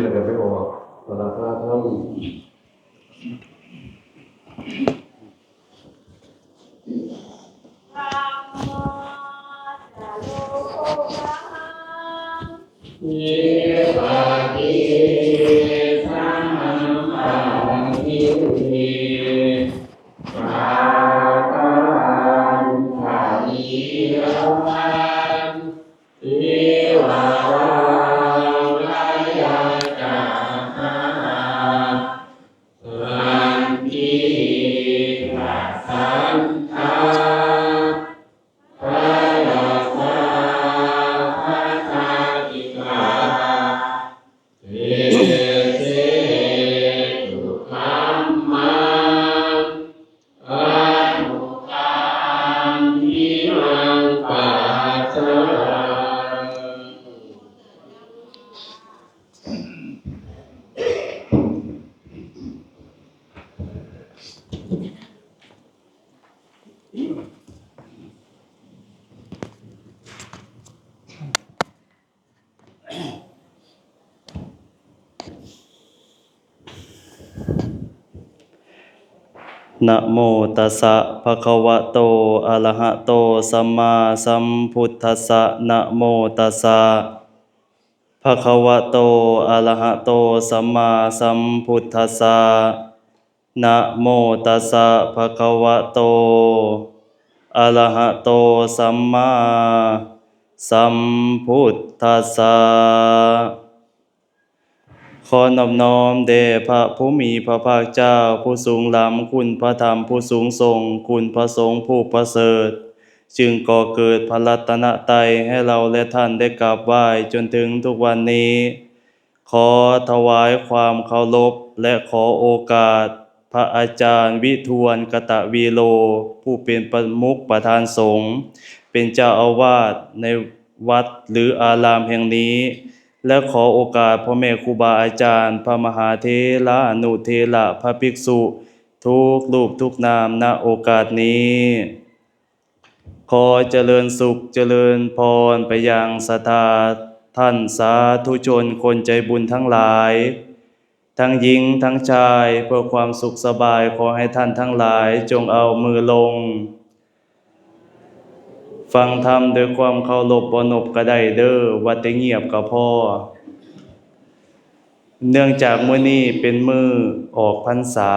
แล้วก็ไปออกราคาเท่านะโมตัสสะภะคะวะโตอะระหะโตสัมมาสัมพุทธัสสะนะโมตัสสะภะคะวะโตอะระหะโตสัมมาสัมพุทธัสสะนะโมตัสสะภะคะวะโตอะระหะโตสัมมาสัมพุทธัสสะขอนอบน้อมแด่พระผู้มีพระภาคเจ้าผู้สูงล้ำคุณพระธรรมผู้สูงส่งคุณพระสงฆ์ผู้ประเสริฐจึงก่อเกิดพระรัตนตรัยให้เราและท่านได้กราบไหว้จนถึงทุกวันนี้ขอถวายความเคารพและขอโอกาสพระอาจารย์วิทวนกตวีโลผู้เป็นประมุขประธานสงฆ์เป็นเจ้าอาวาสในวัดหรืออารามแห่งนี้และขอโอกาสพ่อแม่ครูบาอาจารย์พระมหาเถระอนุเถระพระภิกษุทุกรูปทุกนามณโอกาสนี้ขอเจริญสุขเจริญพรไปยังศรัทธาท่านสาธุชนคนใจบุญทั้งหลายทั้งหญิงทั้งชายเพื่อความสุขสบายขอให้ท่านทั้งหลายจงเอามือลงฟังธรรมด้วยความเคารพบ่นบก็ได้เด้อว่าแต่เงียบก็พอเนื่องจากมื้อนี้เป็นมื้อออกพรรษา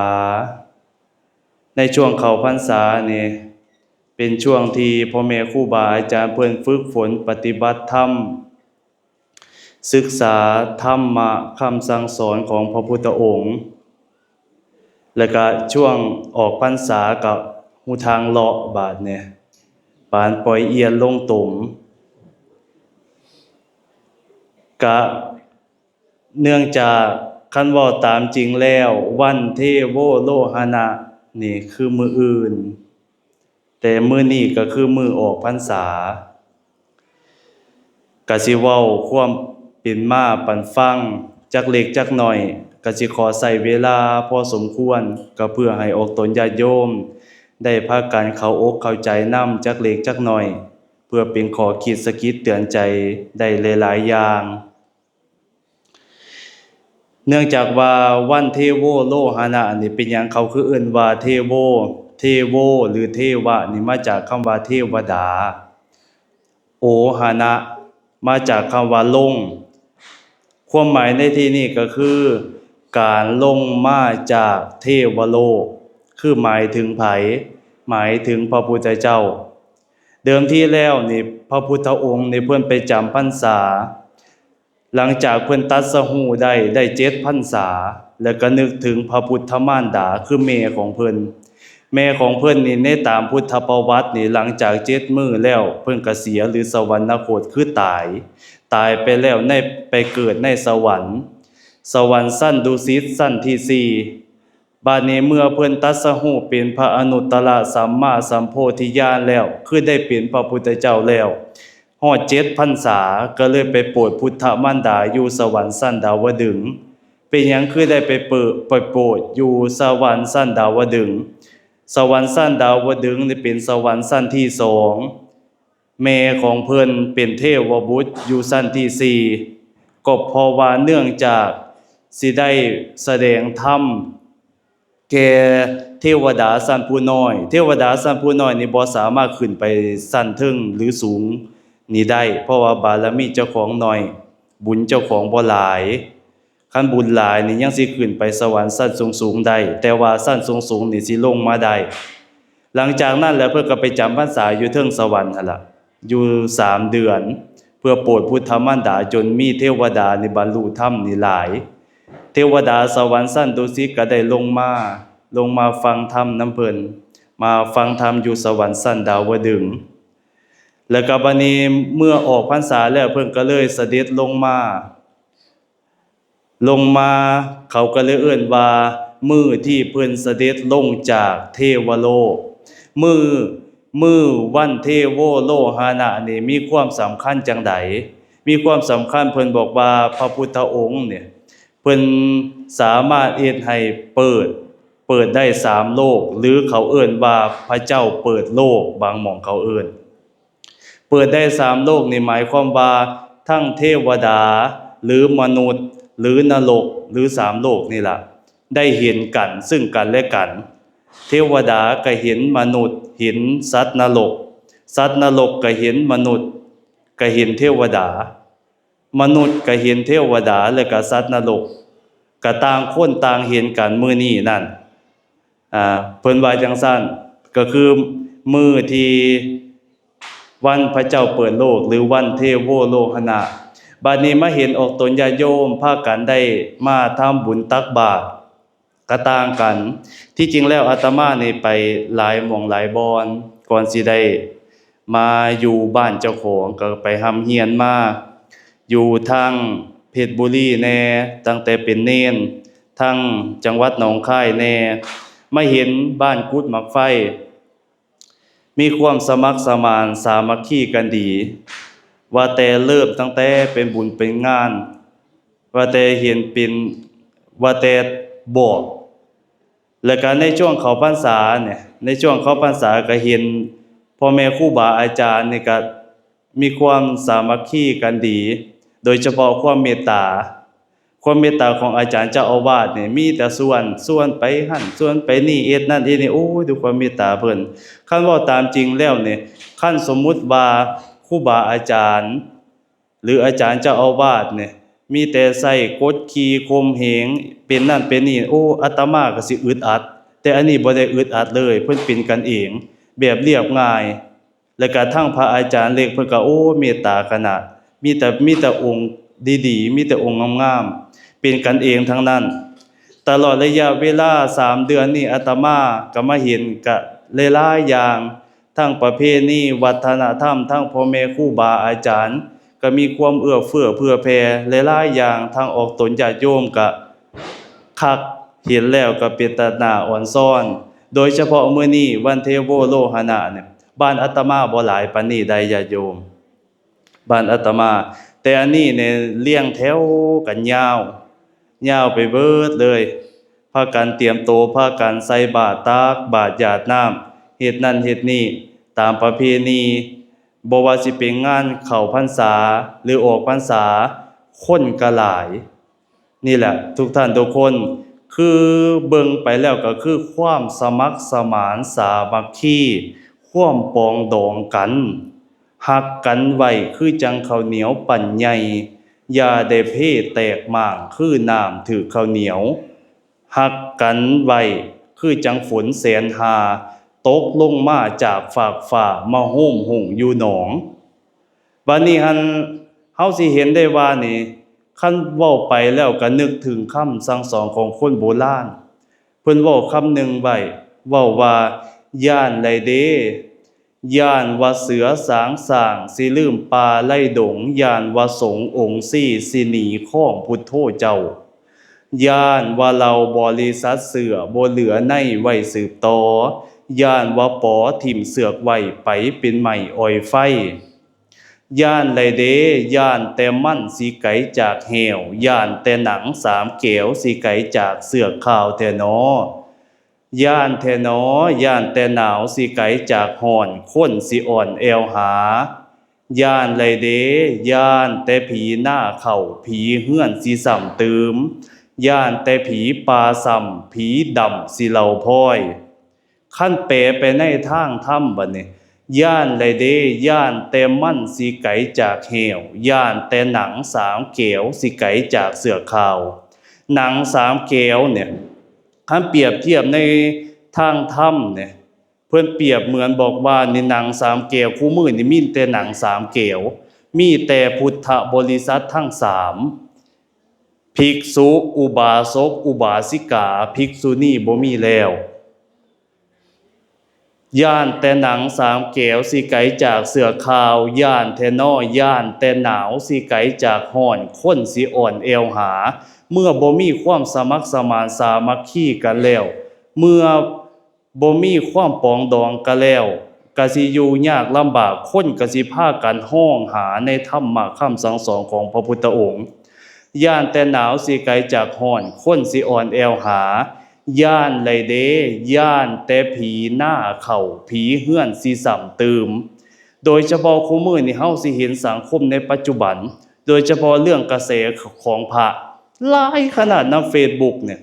ในช่วงเข้าพรรษานี่เป็นช่วงที่พ่อแม่ครูบาอาจารย์เพิ่นฝึกฝนปฏิบัติธรรมศึกษาธรรมะคำสั่งสอนของพระพุทธองค์แล้วก็ช่วงออกพรรษากับหูทางเลาะบาดเนี่ยปานปล่อยเอียนลงตุ่มกะเนื่องจากคันเว้าตามจริงแล้ววันเทโวโลหณะนี่คือมื้ออื่นแต่มื้อนี้ก็คือมื้อออกพรรษาก็สิเว้าความเป็นมาปันฟังจักเล็กจักน้อยก็สิขอใช้เวลาพอสมควรก็เพื่อให้ออกตนญาติโยมได้พากันเข้าอกเข้าใจนำจักเล็กจักน้อยเพื่อเป็นข้อคิดสะกิดเตือนใจได้หลายๆอย่างเนื่องจากว่าวันเทโวโลหณะนี่เป็นหยังเขาคือเอิ้นว่าเทโวหรือเทวะนี่มาจากคำว่าเทวดาโอหณะมาจากคำว่าลงความหมายในที่นี้ก็คือการลงมาจากเทวโลกคือหมายถึงไผหมายถึงพระพุทธเจ้าเดิมทีแล้วนี่พระพุทธองค์นี่เพิ่นไปจำพรรษาหลังจากเพิ่นตรัสรู้ได้7พรรษาแล้วก็นึกถึงพระพุทธมารดาคือแม่ของเพิ่นนี่ในตามพุทธประวัตินี่หลังจาก7มื้อแล้วเพิ่นก็เสียหรือสวรรคตคือตายไปแล้วไปเกิดในสวรรค์ชั้นดุสิตชั้นที่4บัดนี้เมื่อเพิ่นตรัสรู้เป็นพระอนุตตรสัมมาสัมโพธิญาณแล้วคือได้เป็นพระพุทธเจ้าแล้วฮอด7พรรษาก็เลยไปโปรดพุทธมารดาอยู่สวรรค์ชั้นดาวดึงส์เป็นหยังคือได้ไปโปรดอยู่สวรรค์ชั้นดาวดึงส์สวรรค์ชั้นดาวดึงส์นี่เป็นสวรรค์ชั้นที่2แม่ของเพิ่นเป็นเทวบุตรอยู่ชั้นที่4ก็เพราะว่าเนื่องจาก สิได้แสดงธรรมแก่เทวดาชั้นผู้น้อยเทวดาชั้นผู้น้อยนี่บ่สามารถขึ้นไปชั้นถึงหรือสูงนี่ได้เพราะว่าบารมีเจ้าของน้อยบุญเจ้าของบ่หลายคันบุญหลายนี่ยังสิขึ้นไปสวรรค์ชั้นสูงๆได้แต่ว่าชั้นสูงๆนี่สิลงมาได้หลังจากนั้นแล้วเพิ่นก็ไปจำพรรษาอยู่เทิงสวรรค์หั่นล่ะอยู่3 เดือนเพื่อโปรดพุทธมารดาจนมีเทวดานี่บรรลุธรรมนี่หลายเทวดาสวรรค์ชั้นดุสิตก็ได้ลงมาฟังธรรมนำเพิ่นมาฟังธรรมอยู่สวรรค์ชั้นดาวดึงส์แล้วก็บัดนี้เมื่อออกพรรษาแล้วเพิ่นก็เลยเสด็จลงมาเขาก็เลยเอิ้นว่ามื้อที่เพิ่นเสด็จลงจากเทวโลกมื้อวันเทโวโลหานะนี่มีความสำคัญจังใดมีความสำคัญเพิ่นบอกว่าพระพุทธองค์เนี่ยเพิ่นสามารถเฮ็ดให้เปิดได้3โลกหรือเขาเอิ้นว่าพระเจ้าเปิดโลกบางหม่องเขาเอิ้นเปิดได้3โลกนี่หมายความว่าทั้งเทวดาหรือมนุษย์หรือนรกหรือ3โลกนี่ล่ะได้เห็นกันซึ่งกันและกันเทวดาก็เห็นมนุษย์เห็นสัตว์นรกสัตว์นรกก็เห็นมนุษย์ก็เห็นเทวดามนุษย์ก็เห็นเทวดาแล้วก็สัตว์นรกก็ต่างคนต่างเห็นกันมื้อนี้นั่นเพิ่นว่าจังซั่นก็คือมื้อที่วันพระเจ้าเปิดโลกหรือวันเทโวโลหนะบัดนี้มาเห็นออกตนญาติโยมพากันได้มาทำบุญตักบาตรก็ต่างกันที่จริงแล้วอาตมานี่ไปหลายหม่องหลายบอนก่อนสิได้มาอยู่บ้านเจ้าของก็ไปหำเฮียนมาอยู่ทางเพชรบุรีแน่ตั้งแต่เป็นเณรทางจังหวัดหนองคายแน่มาเห็นบ้านกุดหมักไฟมีความสมัครสมานสามัคคีกันดีว่าแต่เริ่มตั้งแต่เป็นบุญเป็นงานว่าแต่เห็นเป็นว่าแต่บอกแล้วก็ในช่วงเข้าพรรษาเนี่ยในช่วงเข้าพรรษาก็เห็นพ่อแม่ครูบาอาจารย์นี่ก็มีความสามัคคีกันดีโดยเฉพาะความเมตตาของอาจารย์เจ้าอาวาสเนี่ยมีแต่ส่วนไปหั่นส่วนไปนี่เอ็ดนั่นเอ็ดนี่โอ้ยดูความเมตตาเพิ่นคันว่าตามจริงแล้วเนี่ยคันสมมุติว่าครูบาอาจารย์หรืออาจารย์เจ้าอาวาสเนี่ยมีแต่ใส่กดขี่ข่มเหงเป็นนั่นเป็นนี่โอ้อาตมาก็สิอึดอัดแต่อันนี้บ่ได้อึดอัดเลยเพิ่นเป็นกันเองแบบเรียบง่ายแล้วก็ทั้งพระอาจารย์เล็กเพิ่นก็โอ้เมตตาขนาดมีแต่องค์ดีๆมีแต่องค์งามๆเป็นกันเองทั้งนั้นตลอดระยะเวลา3เดือนนี้อาตมาก็มาเห็นก็หลายๆอย่างทั้งประเพณีวัฒนธรรมทั้งพ่อแม่ครูบาอาจารย์ก็มีความเอื้อเฟื้อเผื่อแผ่หลายๆอย่างทางออกตนญาติโยมก็คักเห็นแล้วก็เป็นตาหน้าอ่อนซ้อนโดยเฉพาะมื้อนี้วันเทโวโลหะนะเนี่ยบ้านอาตมาบ่หลายปานนี้ใดญาติโยมบ้านอาตมาแต่อันนี้เนี่ยเรียงแถวกันยาวไปเบิดเลยพากันเตรียมโตพากันใส่บาตรตักบาตรหยาดน้ำเฮ็ดนั่นเฮ็ดนี่ตามประเพณีบ่ว่าสิเป็นงานเข้าพรรษาหรือออกพรรษาคนก็หลายนี่แหละทุกท่านทุกคนคือเบิ่งไปแล้วก็คือความสมัครสมานสามัคคีความปองดองกันหักกันไว้คือจังข้าวเหนียวปั่นใหญ่อย่าได้เพแตกหม่างคือน้ำถือข้าวเหนียวหักกันไว้คือจังฝนแสนหาตกลงมาจากฟากฟ้ามาโฮมหุ่งอยู่หนองบัดนี้หันเฮาสิเห็นได้ว่านี่คันเว้าไปแล้วก็นึกถึงคำสั่งสอนของคนโบราณเพิ่นเว้าคำหนึ่งไว้เว้าว่าย่านไลเดย่านว่าเสือสางสิลืมป่าไล่ดงย่านว่าสงฆ์องค์สี่สิหนีข้องพุทโธเจ้าย่านว่าเราบริษัทเสือบ่เหลือในไว้สืบต่อย่านว่าปอถิ่มเสือกไว้ไปเป็นใหม่อ้อยไฟย่านไลเดย่านแต่มั่นสิไกจากเหวย่านแต่หนัง3 แก้วสิไกจากเสือกขาวแท้นอย่านแท้นอย่านแต่หนาวสิไกจากฮ้อนคนสิอ่อนแอวหาย่านไลเดย่านแต่ผีหน้าเข้าผีเฮือนสิซ้ำเติม ย่านแต่ผีปาซ้ำผีดำสิเหล่าพ้อยขั้นเปไปในทางถ้ำบัดนี้ย่านไรเดย่านแต่มั่นสิไกจากเหวย่านแต่หนังสามเกวสิไกจากเสือขาวหนังสามเกวเนี่ยท่านเปรียบเทียบในทางถ้ำเนี่ยเพื่อนเปรียบเหมือนบอกว่าในหนังสามเกวคู่มือนี่มีแต่หนังสามเกวมีแต่พุทธบริษัททั้งสามภิกษุอุบาสกอุบาสิกาภิกษุณีบ่มีแล้วย่านแต่หนังสามแก้วสิไกจากเสือขาวย่านแทนอย่านแต่หนาวสิไกจากห้อนคนสิอ่อนเอวหาเมื่อบ่มีความสมัครสมานสามัคคีกันแล้วเมื่อบ่มีความปองดองกันแล้วก็สิอยู่ยากลำบากคนก็สิพากันห้องหาในธรรมะคำสั่งสอนของพระพุทธองค์ย่านแต่หนาวสิไกจากห้อนคนสิอ่อนแอวหาย่านไรเดย่านแต่ผีหน้าเข่าผีเฮือนสิสัมตืมโดยเฉพาะคู่มือนี่เฮาสิเห็นสังคมในปัจจุบันโดยเฉพาะเรื่องกระแสของพระหลายขนาดนำ Facebook เนี่ย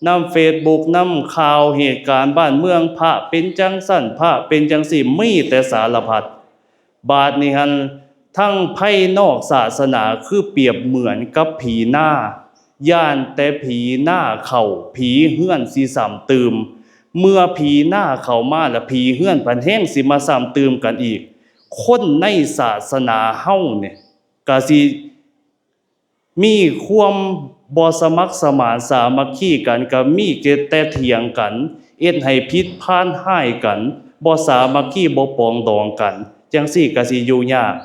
นำ Facebook นำข่าวเหตุการณ์บ้านเมืองพระเป็นจังสั่นพระเป็นจังสี่มีแต่สารพัดบาดนี้หันทั้งไพ่นอกศาสนาคือเปรียบเหมือนกับผีหน้าย่านแต่ผีหน้าเข่าผีเฮือนสิซ้ำตืมเมื่อผีหน้าเข้ามาแล้วผีเฮือนพันแห้งสิมาซ้ำตืมกันอีกคนในศาสนาเฮาเนี่ยก็สิมีความบ่สมัครสมานสามัคคีกันก็มีแต่เถียงกันเอ็ดให้ผิดพลาดห้ายกันบ่สามัคคีบ่ปองดองกันจังซี่ก็สิอยู่ยาก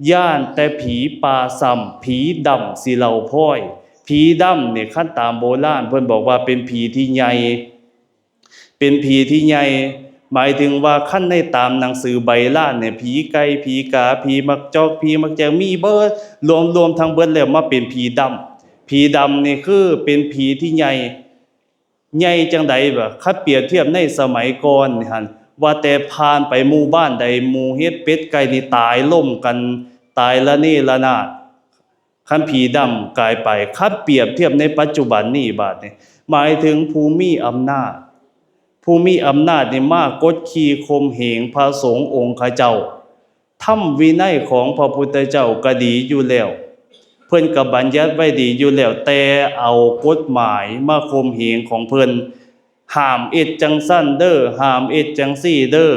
ย่านแต่ผีปาซ้ำผีดำสิเหล่าพ้อยผีดำเนี่ยขั้นตามโบราณเพิ่นบอกว่าเป็นผีที่ใหญ่เป็นผีที่ใหญ่หมายถึงว่าขั้นในตามหนังสือใบลานเนี่ยผีไก่ผีกาผีมักจอกผีมักแจงมีเบิดรวมทั้งเบิดแล้วมาเป็นผีดำผีดำนี่คือเป็นผีที่ใหญ่จังใดบ่คัดเปรียบเทียบในสมัยก่อนนี่หั่นว่าแต่ผ่านไปหมู่บ้านใดหมู่เฮ็ดเป็ดไก่นี่ตายล่มกันตายละนี่ละนาดคันผีดำกลายไปคัดเปรียบเทียบในปัจจุบันนี้บาดนี้หมายถึงผู้มีอำนาจนี่มากดขี่ข่มเหงพระสงฆ์องค์ข้าเจ้าธรรมวินัยของพระพุทธเจ้าก็ดีอยู่แล้วเพิ่นก็บัญญัติไว้ดีอยู่แล้วแต่เอากฎหมายมาข่มเหงของเพิ่นห้ามเอ็ดจังซั่นเด้อห้ามเอ็ดจังซี่เด้อ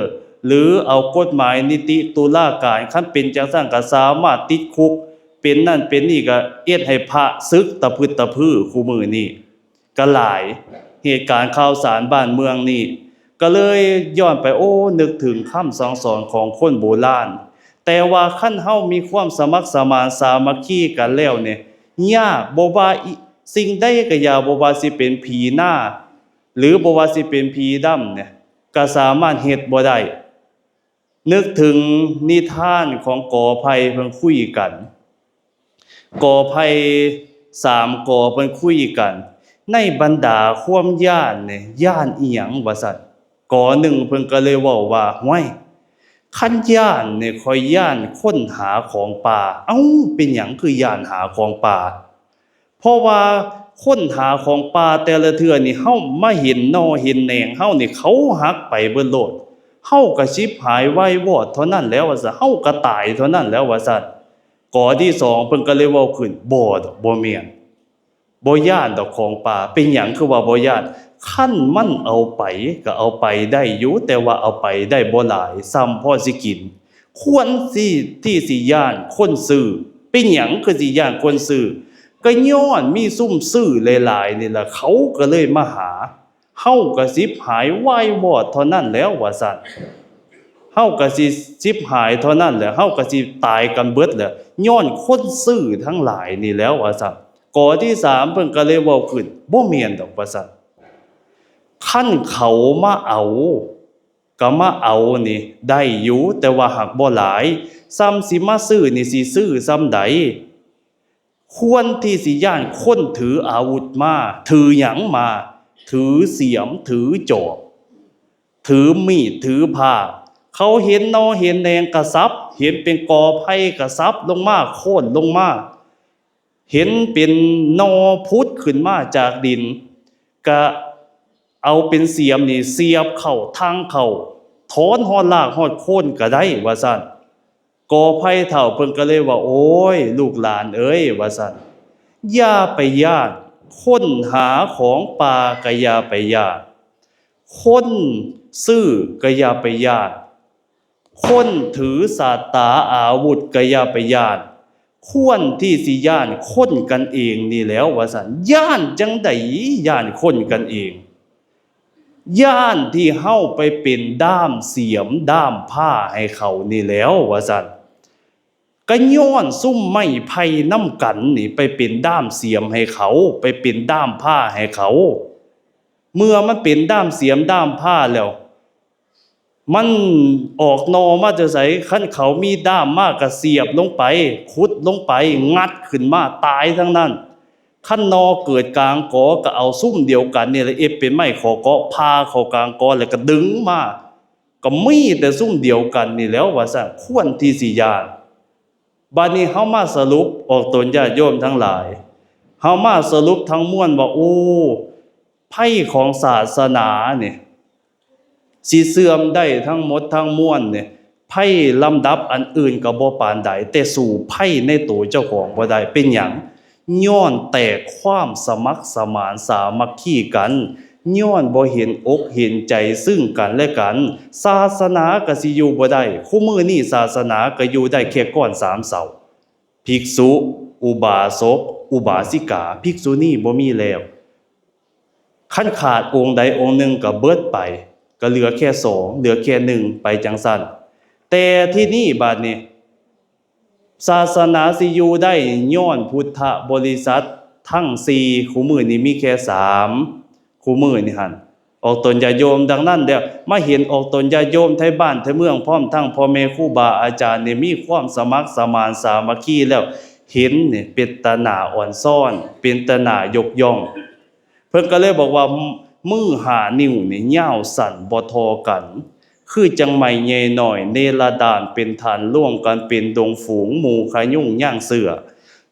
หรือเอากฎหมายนิติตุลาการคันเป็นจังซั่นก็สามารถติดคุกเป็นนั่นเป็นนี่ก็เอ็ดให้พระศึกตะพึดตะพือคู่มือนี่ก็หลายเหตุการณ์ข่าวสารบ้านเมืองนี่ก็เลยย้อนไปนึกถึงคำสั่งสอนของคนโบราณแต่ว่าคันเฮามีความสมัครสมานสามัคคีกันแล้วเนี่ยยากบ่ว่าสิ่งใดก็อย่าบ่ว่าสิเป็นผีหน้าหรือบ่ว่าสิเป็นผีดำเนี่ยก็สามารถเฮ็ดบ่ได้นึกถึงนิทานของกอไผ่เพิ่นคุยกันกอไผ่3กอเพิ่นคุยกันในบรรดาความย้านเนี่ยย้านอีหยังว่าซั่นกอหนึ่งเพิ่นก็เลยเว้าว่าห้วยคันย้านเนี่ยข้อยย้านค้นหาของป่าเป็นหยังคือย้านหาของป่าเพราะว่าค้นหาของป่าแต่ละเทื่อนี่เฮามาเห็นนอเห็นแหนงเฮานี่เขาหักไปเบิดโลดเฮาก็ชิบหายไว้วอดเท่านั้นแล้วว่าซั่นเฮาก็ตายเท่านั้นแล้วว่าซั่นกอที่2เพิ่นก็เลยเว้าขึ้นบ่แม่นบ่ย้านดอกของป่าเป็นหยังคือว่าบ่ย้านคันมันเอาไปก็เอาไปได้อยู่แต่ว่าเอาไปได้บ่หลายซ้ำพอสิกินควรสิที่สิย้านคนซื้อเป็นหยังคือสิย้านคนซื้อก็ย้อนมีซุ่มซื้อหลายๆนี่ล่ะเขาก็เลยมาหาเฮาก็สิบหายวายวอดเท่านั้นแล้วว่าซั่นเฮาก็สิสิบหายเท่านั้นแหละเฮาก็สิตายกันเบิดแหละย้อนคนซื้อทั้งหลายนี่แล้วว่าซั่นกอที่3เพิ่นก็เลยเว้าขึ้นบ่แม่นดอกว่าซั่นคันเขามาเอาก็มาเอานี่ได้อยู่แต่ว่าหักบ่หลายซ้ำสิมาซื้อนี่สิซื้อซ้ำใดควรที่สิย้านคนถืออาวุธมาถือหยังมาถือเสียมถือจอบถือมีดถือผ้าเขาเห็นนอเห็นแดงกระซับเห็นเป็นกอไผ่กระซับลงมาโค่นลงมา เห็นเป็นนอพุดขึ้นมาจากดินก็เอาเป็นเสียมนี่เสียบเข้าทางเข้าถอนฮอดรากฮอดโคนก็ได้ว่าซั่นกอไผ่เฒ่าเพิ่นก็เลยว่าโอ้ยลูกหลานเอ้ยว่าซั่นอย่าไปย้านค้นหาของป่าก็อย่าไปย้านคนซื่อก็อย่าไปย้านคนถือศาสตราอาวุธก็อย่าไปย้านควรที่สิย้านคนกันเองนี่แล้วว่าซั่นย้านจังได๋ย้านคนกันเองย้านที่เฮาไปเป็นด้ามเสียมด้ามผ้าให้เขานี่แล้วว่าซั่นก็ย้อนซุ่มไม้ไผ่นำกันนี่ไปเป็นด้ามเสียมให้เขาไปเป็นด้ามผ้าให้เขาเมื่อมันเป็นด้ามเสียมด้ามผ้าแล้วมันออกนอมาจะไสคันเขามีด้ามมากก็เสียบลงไปขุดลงไปงัดขึ้นมาตายทั้งนั้นคันนอเกิดกลางกอก็เอาซุ่มเดียวกันนี่แหละเป็นไม้ขอเกาะพาเข้ากลางกอแล้วก็ดึงมาก็มีแต่ซุ่มเดียวกันนี่แล้วว่าซะควรที่สิย้านบัดนี้เฮามาสรุปออกตนญาติโยมทั้งหลายเฮามาสรุปทั้งมวลว่าโอ้ไพ่ของศาสนาเนี่ยสิเสื่อมได้ทั้งหมดทั้งมวลเนี่ยไพ่ลำดับอันอื่นก็บ่ปานใดแต่สู่ไพ่ในตัวเจ้าของบ่ได้เป็นหยังย้อนแตกความสมัครสมานสามัคคีกันย้อนบ่เห็นอกเห็นใจซึ่งกันและกันศาสนาก็สิอยู่บ่ได้คุมื้อนี้ศาสนาก็อยู่ได้แค่ก้อน3เสาภิกษุอุบาสกอุบาสิกาภิกษุณีบ่มีแล้วคันขาดองค์ใดองค์หนึ่งก็เบิดไปก็เหลือแค่2เหลือแค่1ไปจังซั่นแต่ที่นี่บัดนี้ศาสนาสิอยู่ได้ย้อนพุทธบริษัททั้ง4คู่มื้อนี้มีแค่3คู่มื้อนี่หั่นออกตนญาติโยมดังนั้นแล้วมาเห็นออกตนญาติโยมไทบ้านไทเมืองพร้อมทั้งพ่อแม่ครูบาอาจารย์นี่มีความสมัครสมานสามัคคีแล้วเห็นนี่เป็นตาหน้าอ่อนซ่อนเป็นตาหน้ายกย่องเพิ่นก็เลยบอกว่ามือ5นิ้วนี่ยาวสั้นบ่เท่ากันคือจังไม้ใหญ่น้อยเนรดานเป็นฐานร่วมกันเป็นดงฝูงหมู่ขยุ่งย่างเสือ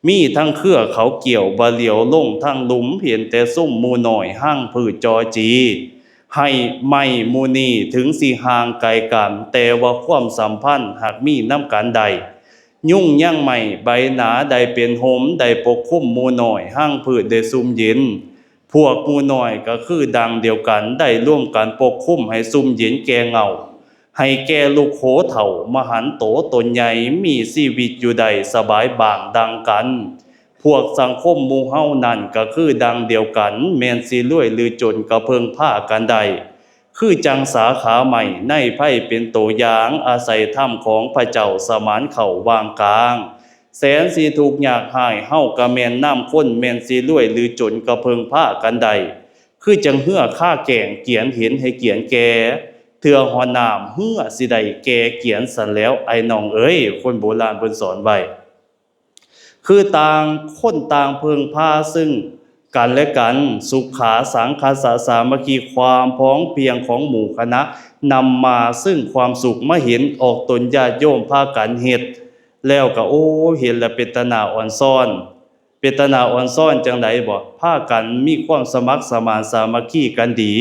มีทั้งเครือเขาเกี่ยวบะเหลียวลงทั้งหลุมเห็นแต่ซุ่มหมู่น้อยห้างพืชจอจีให้ไม่มูนีถึงสิห่างไกลกันแต่ว่าความสัมพันธ์หากมีน้ำกันใดยุ่งย่างใหม่ใบหนาใดเป็นโหมใดปกคุ้มหมู่น้อยห้างพืชได้ซุ่มเย็นพวกหมู่น้อยก็คือดังเดียวกันได้ร่วมกันปกคุ้มให้ซุ่มเย็นแก่เงาให้แก่ลูกโขเถ่ามหันโตตนใหญ่มีชีวิตอยู่ใดสบายบางดังกันพวกสังคมหมู่เฮานั่นก็คือดังเดียวกันแม่นสิรวยหรือจนก็เพิ่งพากันใดคือจังสาขาใหม่ในไพ่เป็นตัวอย่างอาศัยธรรมของพระเจ้าสมานเข้าวางกลางแสนสิทุกข์ยากหายเฮาก็แม่นน้ำข้นแม่นสิรวยหรือจนก็เพิ่งพากันใดคือจังเหือค่าแก่งเกียนเห็นให้เกียนแก่เถื่อหอนามเหือสิได้แก่เกียนสันแล้วไอ้น้องเอ้ยคนโบราณเพิ่นสอนไว้คือต่างคนต่างเพิ่งพาซึ่งกันและกันสุขาสังคสะสามัคคีความพ้องเพียงของหมู่คณะนำมาซึ่งความสุขมาเห็นออกตนญาติโยมพากันเฮ็ดแล้วก็โอ้เห็นแล้วเป็นตาหน้าอ่อนซ่อนเป็นตาหน้าอ่อนซ่อนจังไดบ่พากันมีความสมัครสมานสามัคคีกันดี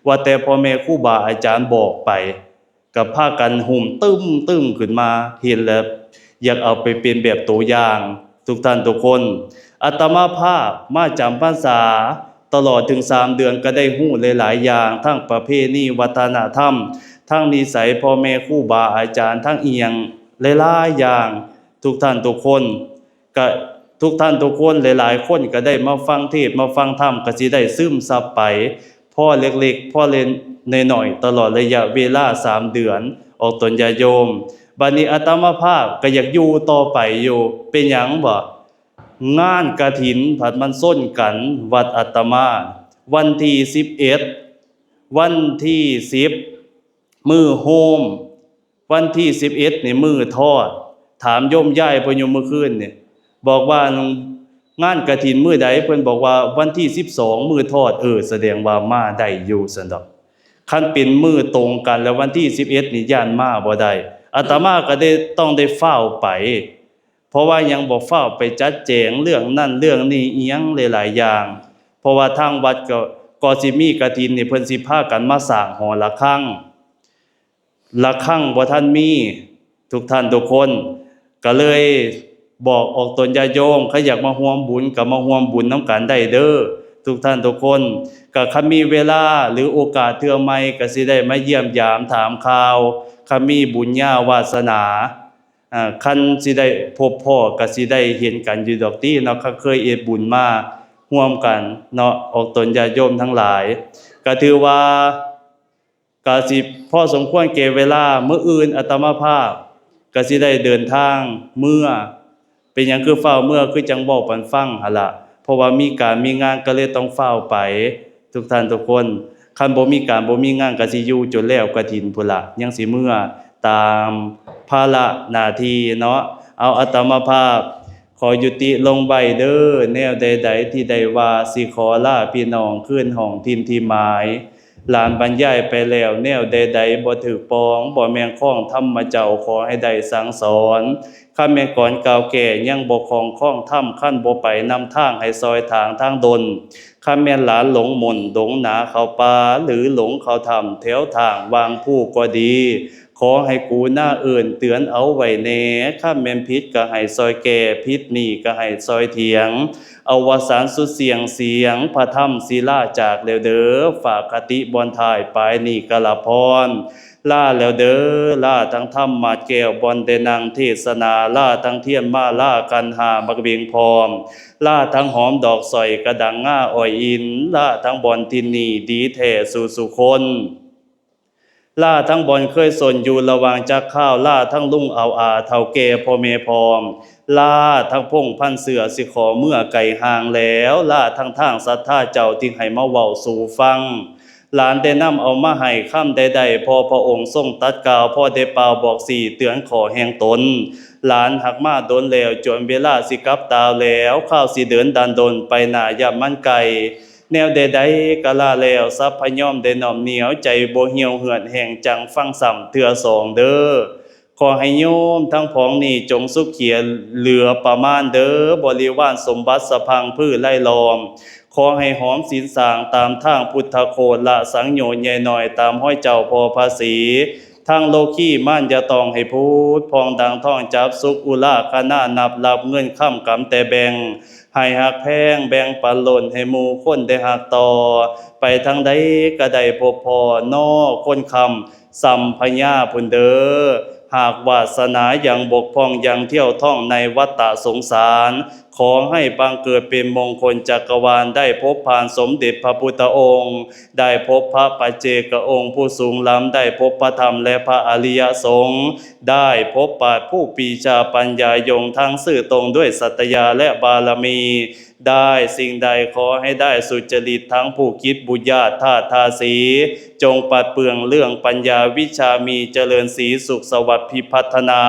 ว่าแต่พ่อแม่ครูบาอาจารย์บอกไปก็พากันหุ่มตึ้มขึ้นมาเห็นแล้วอยากเอาไปเป็นแบบตัวอย่างทุกท่านทุกคนอาตมาภาพมาจำพรรษาตลอดถึง3เดือนก็ได้ฮู้หลายๆอย่างทั้งประเพณีวัฒนธรรมทั้งนิสัยพ่อแม่ครูบาอาจารย์ทั้งอีหยังหลายๆอย่างทุกท่านทุกคนก็ทุกท่านทุกคนหลายๆคนก็ได้มาฟังเทศน์มาฟังธรรมก็สิได้ซึมซับไปพ่อเล็กๆพ่อเล่นน้อยๆตลอดระยะเวลา3เดือนออกตนญาติโยมบัดนี้อาตมาภาพก็อยากอยู่ต่อไปอยู่เป็นหยังบ่งานกฐินผัดมันส้นกันวัดอาตมาวันที่11วันที่10มื้อโฮมวันที่11นี่มื้อทอดถามโยมย้ายเพิ่นอยู่เมื่อคืนนี่บอกว่างานกฐินมื้อใดเพิ่นบอกว่าวันที่12มื้อทอดแสดงว่ามาได้อยู่ซั่นดอกคันเป็นมื้อตรงกันแล้ววันที่11นี่ย่านมาบ่ได้อาตมาก็ได้ต้องได้เฝ้าไปเพ ราะว่ายังบ่ฟ้าวไปจัดแจงเรื่องนั้นเรื่องนี้อีหยังหลายๆอย่างเพราะว่าทางวัดก็สิมีกฐินนี่เพิ่นสิพากันมาสร้างหอระฆังบ่ทันมีทุกท่านทุกคนก็เลยบอกออกตนญาติโยมใครอยากมาร่วมบุญก็มาร่วมบุญนำกันได้เด้อทุกท่านทุกคนก็คันมีเวลาหรือโอกาสเทื่อใหม่ก็สิได้มาเยี่ยมยามถามข่าวคันมีบุญญาวาสนาคันสิได้พบพ่อก็สิได้เห็นกันอยู่ดอกติเนาะเคยเฮ็ดบุญมาร่วมกันเนาะออกตนญาติโยมทั้งหลายก็ถือว่าก็สิพอสมควรแก่เวลามื้ออื่นอาตมาภาพก็สิได้เดินทางเมื่อเป็นหยังคือฟ้าวเมื่อคือจังเว้าปันฟังหั่นล่ะเพราะว่ามีการมีงานก็เลยต้องฟ้าวไปทุกท่านทุกคนคันบ่มีการบ่มีงานก็สิอยู่จนแล้วกฐินพุ่นล่ะยังสิเมื่อตามภาระหน้าที่เนาะเอาอาตมาภาพขอยุติลงไว้เด้อแนวใดๆที่ได้ว่าสิขอลาพี่น้องคืนห้องถิ่นที่หมายหลานบรรยายไปแล้วแนวใดๆบ่ถูกปองบ่แม่นข้องธรรมเจ้าขอให้ได้สั่งสอนข้าแม่ก่อนกล่าวแก่ยังบ่คองข้องธรรมคันบ่ไปนำทางให้ซอยทางดลข้าแม่นหลานหลงมนต์หลงหนาเข้าป่าหรือหลงเข้าถ้ำแถวทางวางผู้ก็ดีขอให้กูหน้าอื่นเตือนเอาไว้แน่ข้าแม่นผิดก็ให้ซอยแก่ผิดนี่ก็ให้ซอยเถียงอวสานสุดเสียงพระธรรมศิลาจากแล้วเด้อฝากคติบอนถ่ายไปนี่กะละพรลาแล้วเด้อลาทั้งธรรมมาแก้วบอนได้นั่งเทศนาลาทั้งเทียนมาลากันหาบักเบียงพร้อมลาทั้งหอมดอกสอยกระดังง่าอ้อยอินลาทั้งบอนที่นี่ดีแท้สู่สุคนล่าทั้งบอนเคยสนอยู่ระหว่างจักข้าวล่าทั้งลุงเอาเฒ่าแก่พ่อแม่พร้อมล่าทั้งพงพันเสือสิขอเมื่อไก่ห่างแล้วล่าทั้งทางศรัทธาเจ้าที่ให้มาเว้าสู่ฟังหลานได้นำเอามาให้ค่ำใดๆพอพระองค์ทรงตัดกล่าวพ่อได้เป่าบอกสี่เตือนขอแห่งตนหลานหักมาโดนแล้วจนเวลาสิกลับตาวแล้วข้าวสิเดินดันดนไปหน้าย่ำมันไก่แนวใดๆกะลาแล้วซับพยอมได้น้อมเหนียวใจบ่เหี่ยวเหือดแห่งจังฟังซ้ำเทื่อสองเด้อขอให้โยมทั้งพ้องนี่จงสุขเขียเหลือประมาณเด้อบริวารสมบัติสะพังพืชไล่ล้อมขอให้หอมศีลสางตามทางพุทธโคดละสังโยชน์ใหญ่หน่อยตามห้อยเจ้าพอภาษีทางโลกีม่านจะต้องให้พูดพองดังท่องจับสุขอุลาคณะนับรับเงินค่ำกำแต่แบ่งให้หักแพงแบ่งปันหล่นให้หมู่คนได้หักต่อไปทางใดก็ได้พบพอนอคนคำสัมพญาพุ่นเด้อหากวาสนายังบกพร่องยังเที่ยวท่องในวัฏฏะสงสารขอให้บังเกิดเป็นมงคลจักรวาลได้พบผ่านสมเด็จพระพุทธองค์ได้พบพระปัจเจกองค์ผู้สูงล้ำได้พบพระธรรมและพระอริยสงฆ์ได้พบปราชญ์ผู้ปีชาปัญญายงทั้งสื่อตรงด้วยสัตยาและบารมีได้สิ่งใดขอให้ได้สุจริตทั้งผู้คิดบุญญาติทาสีจงปัดเปลืองเรื่องปัญญาวิชามีเจริญสีสุขสวัสดิ์พิพัฒนา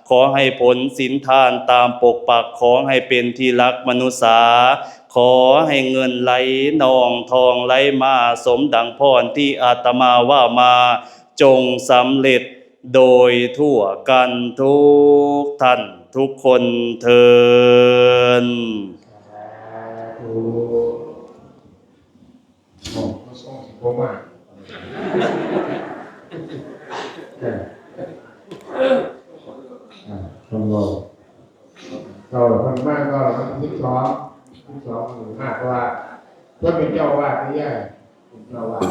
ขอให้ผลศีลทานตามปกปักขอให้เป็นที่รักมนุษาขอให้เงินไหลนองทองไหลมาสมดังพรที่อาตมาว่ามาจงสำเร็จโดยทั่วกันทุกท่านทุกคนเทอญคำบอกเราทำมากก็ที่สองหรือมากว่าเพื่อเป็นเจ้าวาดที่แย่เป็นเจ้าวาด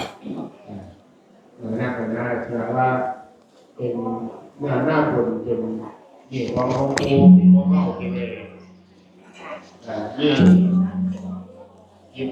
นักหน้าแสดงว่าเป็นหน้าบุญเป็นยิ่งขององค์ปู่ของเขาเป็นเลยยิ่ง